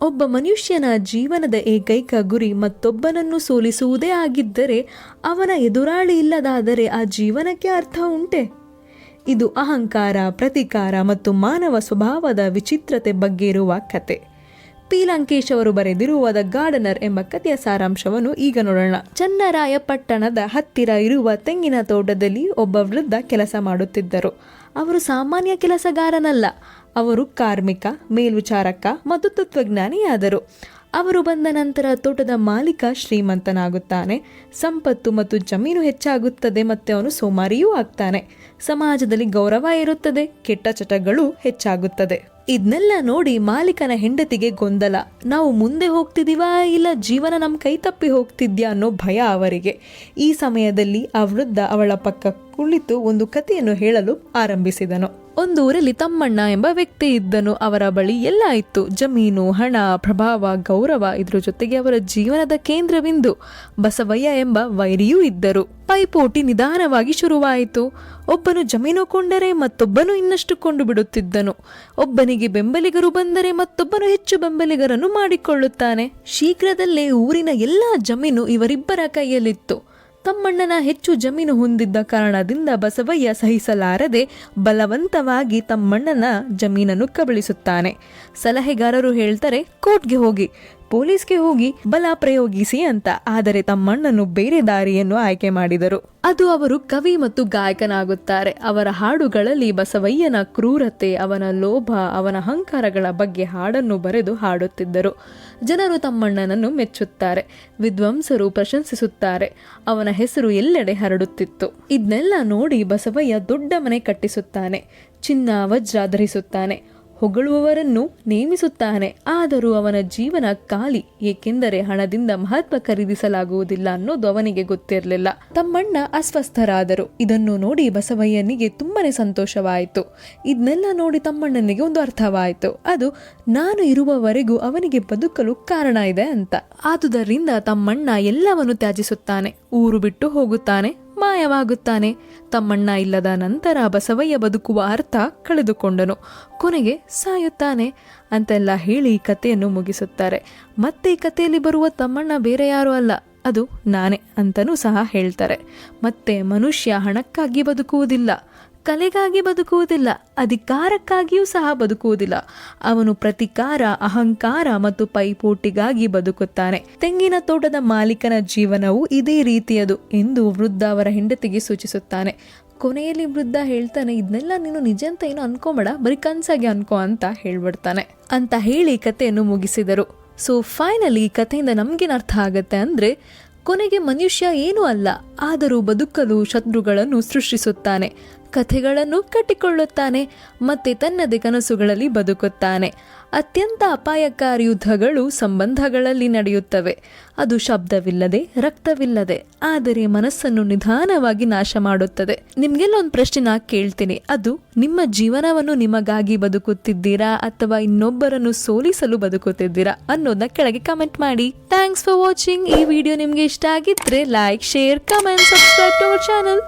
ಒಬ್ಬ ಮನುಷ್ಯನ ಜೀವನದ ಏಕೈಕ ಗುರಿ ಮತ್ತೊಬ್ಬನನ್ನು ಸೋಲಿಸುವುದೇ ಆಗಿದ್ದರೆ ಅವನ ಎದುರಾಳಿ ಇಲ್ಲದಾದರೆ ಆ ಜೀವನಕ್ಕೆ ಅರ್ಥ ಉಂಟೆ? ಇದು ಅಹಂಕಾರ, ಪ್ರತೀಕಾರ ಮತ್ತು ಮಾನವ ಸ್ವಭಾವದ ವಿಚಿತ್ರತೆ ಬಗ್ಗೆ ಇರುವ ಕತೆ. ಪಿ. ಲಂಕೇಶ್ ಅವರು ಬರೆದಿರುವ ದ ಗಾರ್ಡನರ್ ಎಂಬ ಕಥೆಯ ಸಾರಾಂಶವನ್ನು ಈಗ ನೋಡೋಣ. ಚನ್ನರಾಯಪಟ್ಟಣದ ಹತ್ತಿರ ಇರುವ ತೆಂಗಿನ ತೋಟದಲ್ಲಿ ಒಬ್ಬ ವೃದ್ಧ ಕೆಲಸ ಮಾಡುತ್ತಿದ್ದರು. ಅವರು ಸಾಮಾನ್ಯ ಕೆಲಸಗಾರನಲ್ಲ. ಅವರು ಕಾರ್ಮಿಕ, ಮೇಲ್ವಿಚಾರಕ ಮತ್ತು ತತ್ವಜ್ಞಾನಿಯಾದರು. ಅವರು ಬಂದ ನಂತರ ತೋಟದ ಮಾಲೀಕ ಶ್ರೀಮಂತನಾಗುತ್ತಾನೆ, ಸಂಪತ್ತು ಮತ್ತು ಜಮೀನು ಹೆಚ್ಚಾಗುತ್ತದೆ ಮತ್ತು ಅವನು ಸೋಮಾರಿಯೂ ಆಗ್ತಾನೆ. ಸಮಾಜದಲ್ಲಿ ಗೌರವ ಇರುತ್ತದೆ, ಕೆಟ್ಟ ಚಟಗಳು ಹೆಚ್ಚಾಗುತ್ತದೆ. ಇದನ್ನೆಲ್ಲ ನೋಡಿ ಮಾಲೀಕನ ಹೆಂಡತಿಗೆ ಗೊಂದಲ. ನಾವು ಮುಂದೆ ಹೋಗ್ತಿದೀವಾ ಇಲ್ಲ ಜೀವನ ನಮ್ಮ ಕೈ ತಪ್ಪಿ ಹೋಗ್ತಿದ್ಯಾ ಅನ್ನೋ ಭಯ ಅವರಿಗೆ. ಈ ಸಮಯದಲ್ಲಿ ಆ ವೃದ್ಧ ಅವಳ ಪಕ್ಕ ಕುಳಿತು ಒಂದು ಕಥೆಯನ್ನು ಹೇಳಲು ಆರಂಭಿಸಿದನು. ಒಂದು ಊರಲ್ಲಿ ತಮ್ಮಣ್ಣ ಎಂಬ ವ್ಯಕ್ತಿ ಇದ್ದನು. ಅವರ ಬಳಿ ಎಲ್ಲ ಇತ್ತು: ಜಮೀನು, ಹಣ, ಪ್ರಭಾವ, ಗೌರವ. ಇದ್ರ ಜೊತೆಗೆ ಅವರ ಜೀವನದ ಕೇಂದ್ರವಿಂದು ಬಸವಯ್ಯ ಎಂಬ ವೈರಿಯೂ ಇದ್ದರು. ಪೈಪೋಟಿ ನಿಧಾನವಾಗಿ ಶುರುವಾಯಿತು. ಒಬ್ಬನು ಜಮೀನು ಕೊಂಡರೆ ಮತ್ತೊಬ್ಬನು ಇನ್ನಷ್ಟು ಕೊಂಡು ಬಿಡುತ್ತಿದ್ದನು. ಒಬ್ಬನಿಗೆ ಬೆಂಬಲಿಗರು ಬಂದರೆ ಮತ್ತೊಬ್ಬನು ಹೆಚ್ಚು ಬೆಂಬಲಿಗರನ್ನು ಮಾಡಿಕೊಳ್ಳುತ್ತಾನೆ. ಶೀಘ್ರದಲ್ಲೇ ಊರಿನ ಎಲ್ಲಾ ಜಮೀನು ಇವರಿಬ್ಬರ ಕೈಯಲ್ಲಿತ್ತು. ತಮ್ಮಣ್ಣನ ಹೆಚ್ಚು ಜಮೀನು ಹೊಂದಿದ್ದ ಕಾರಣದಿಂದ ಬಸವಯ್ಯ ಸಹಿಸಲಾರದೆ ಬಲವಂತವಾಗಿ ತಮ್ಮಣ್ಣನ ಜಮೀನನ್ನು ಕಬಳಿಸುತ್ತಾನೆ. ಸಲಹೆಗಾರರು ಹೇಳ್ತಾರೆ, ಕೋರ್ಟ್ಗೆ ಹೋಗಿ, ಪೊಲೀಸ್ಗೆ ಹೋಗಿ ಬಲ ಪ್ರಯೋಗಿಸಿ ಅಂತ. ಆದರೆ ತಮ್ಮಣ್ಣನು ಬೇರೆ ದಾರಿಯನ್ನು ಆಯ್ಕೆ ಮಾಡಿದರು. ಅದು ಅವರು ಕವಿ ಮತ್ತು ಗಾಯಕನಾಗುತ್ತಾರೆ. ಅವರ ಹಾಡುಗಳಲ್ಲಿ ಬಸವಯ್ಯನ ಕ್ರೂರತೆ, ಅವನ ಲೋಭ, ಅವನ ಅಹಂಕಾರಗಳ ಬಗ್ಗೆ ಹಾಡನ್ನು ಬರೆದು ಹಾಡುತ್ತಿದ್ದರು. ಜನರು ತಮ್ಮಣ್ಣನನ್ನು ಮೆಚ್ಚುತ್ತಾರೆ, ವಿದ್ವಾಂಸರು ಪ್ರಶಂಸಿಸುತ್ತಾರೆ. ಅವನ ಹೆಸರು ಎಲ್ಲೆಡೆ ಹರಡುತ್ತಿತ್ತು. ಇದನ್ನೆಲ್ಲ ನೋಡಿ ಬಸವಯ್ಯ ದೊಡ್ಡ ಮನೆ ಕಟ್ಟಿಸುತ್ತಾನೆ, ಚಿನ್ನ ವಜ್ರ ಧರಿಸುತ್ತಾನೆ, ಹೊಗಳುವವರನ್ನು ನೇಮಿಸುತ್ತಾನೆ. ಆದರೂ ಅವನ ಜೀವನ ಖಾಲಿ, ಏಕೆಂದರೆ ಹಣದಿಂದ ಮಹತ್ವ ಖರೀದಿಸಲಾಗುವುದಿಲ್ಲ ಅನ್ನೋದು ಅವನಿಗೆ ಗೊತ್ತಿರಲಿಲ್ಲ. ತಮ್ಮಣ್ಣ ಅಸ್ವಸ್ಥರಾದರು. ಇದನ್ನು ನೋಡಿ ಬಸವಯ್ಯನಿಗೆ ತುಂಬಾನೇ ಸಂತೋಷವಾಯಿತು. ಇದನ್ನೆಲ್ಲ ನೋಡಿ ತಮ್ಮಣ್ಣನಿಗೆ ಒಂದು ಅರ್ಥವಾಯಿತು. ಅದು ನಾನು ಇರುವವರೆಗೂ ಅವನಿಗೆ ಬದುಕಲು ಕಾರಣ ಇದೆ ಅಂತ. ಆದುದರಿಂದ ತಮ್ಮಣ್ಣ ಎಲ್ಲವನ್ನು ತ್ಯಾಜಿಸುತ್ತಾನೆ, ಊರು ಬಿಟ್ಟು ಹೋಗುತ್ತಾನೆ, ಮಾಯವಾಗುತ್ತಾನೆ. ತಮ್ಮಣ್ಣ ಇಲ್ಲದ ನಂತರ ಬಸವಯ್ಯ ಬದುಕುವ ಅರ್ಥ ಕಳೆದುಕೊಂಡನು, ಕೊನೆಗೆ ಸಾಯುತ್ತಾನೆ ಅಂತೆಲ್ಲ ಹೇಳಿ ಕಥೆಯನ್ನು ಮುಗಿಸುತ್ತಾರೆ. ಮತ್ತೆ ಈ ಕಥೆಯಲ್ಲಿ ಬರುವ ತಮ್ಮಣ್ಣ ಬೇರೆ ಯಾರು ಅಲ್ಲ, ಅದು ನಾನೇ ಅಂತನೂ ಸಹ ಹೇಳ್ತಾರೆ. ಮತ್ತೆ ಮನುಷ್ಯ ಹಣಕ್ಕಾಗಿ ಬದುಕುವುದಿಲ್ಲ, ಕಲೆಗಾಗಿ ಬದುಕುವುದಿಲ್ಲ, ಅಧಿಕಾರಕ್ಕಾಗಿಯೂ ಸಹ ಬದುಕುವುದಿಲ್ಲ. ಅವನು ಪ್ರತೀಕಾರ, ಅಹಂಕಾರ ಮತ್ತು ಪೈಪೋಟಿಗಾಗಿ ಬದುಕುತ್ತಾನೆ. ತೆಂಗಿನ ತೋಟದ ಮಾಲೀಕನ ಜೀವನವು ಇದೇ ರೀತಿಯದು ಎಂದು ವೃದ್ಧ ಅವರ ಹೆಂಡತಿಗೆ ಸೂಚಿಸುತ್ತಾನೆ. ಕೊನೆಯಲ್ಲಿ ವೃದ್ಧ ಹೇಳ್ತಾನೆ, ಇದನ್ನೆಲ್ಲ ನೀನು ನಿಜ ಅಂತ ಏನು ಅನ್ಕೋಬೇಡ, ಬರೀ ಕನ್ಸಾಗಿ ಅನ್ಕೋ ಅಂತ ಹೇಳ್ಬಿಡ್ತಾನೆ. ಅಂತ ಹೇಳಿ ಕಥೆಯನ್ನು ಮುಗಿಸಿದರು. ಸೊ ಫೈನಲಿ ಈ ಕಥೆಯಿಂದ ನಮ್ಗೇನು ಅರ್ಥ ಆಗತ್ತೆ ಅಂದ್ರೆ, ಕೊನೆಗೆ ಮನುಷ್ಯ ಏನೂ ಅಲ್ಲ, ಆದರೂ ಬದುಕಲು ಶತ್ರುಗಳನ್ನು ಸೃಷ್ಟಿಸುತ್ತಾನೆ, ಕಥೆಗಳನ್ನು ಕಟ್ಟಿಕೊಳ್ಳುತ್ತಾನೆ, ಮತ್ತೆ ತನ್ನದೇ ಕನಸುಗಳಲ್ಲಿ ಬದುಕುತ್ತಾನೆ. ಅತ್ಯಂತ ಅಪಾಯಕಾರಿ ಯುದ್ಧಗಳು ಸಂಬಂಧಗಳಲ್ಲಿ ನಡೆಯುತ್ತವೆ. ಅದು ಶಬ್ದವಿಲ್ಲದೆ, ರಕ್ತವಿಲ್ಲದೆ, ಆದರೆ ಮನಸ್ಸನ್ನು ನಿಧಾನವಾಗಿ ನಾಶ ಮಾಡುತ್ತದೆ. ನಿಮ್ಗೆಲ್ಲ ಒಂದು ಪ್ರಶ್ನೆ ನಾ ಕೇಳ್ತೀನಿ, ಅದು ನಿಮ್ಮ ಜೀವನವನ್ನು ನಿಮಗಾಗಿ ಬದುಕುತ್ತಿದ್ದೀರಾ ಅಥವಾ ಇನ್ನೊಬ್ಬರನ್ನು ಸೋಲಿಸಲು ಬದುಕುತ್ತಿದ್ದೀರಾ ಅನ್ನೋದನ್ನ ಕೆಳಗೆ ಕಮೆಂಟ್ ಮಾಡಿ. Thanks for watching. ಈ ವಿಡಿಯೋ ನಿಮ್ಗೆ ಇಷ್ಟ ಆಗಿದ್ರೆ like, share, comment, subscribe to our channel.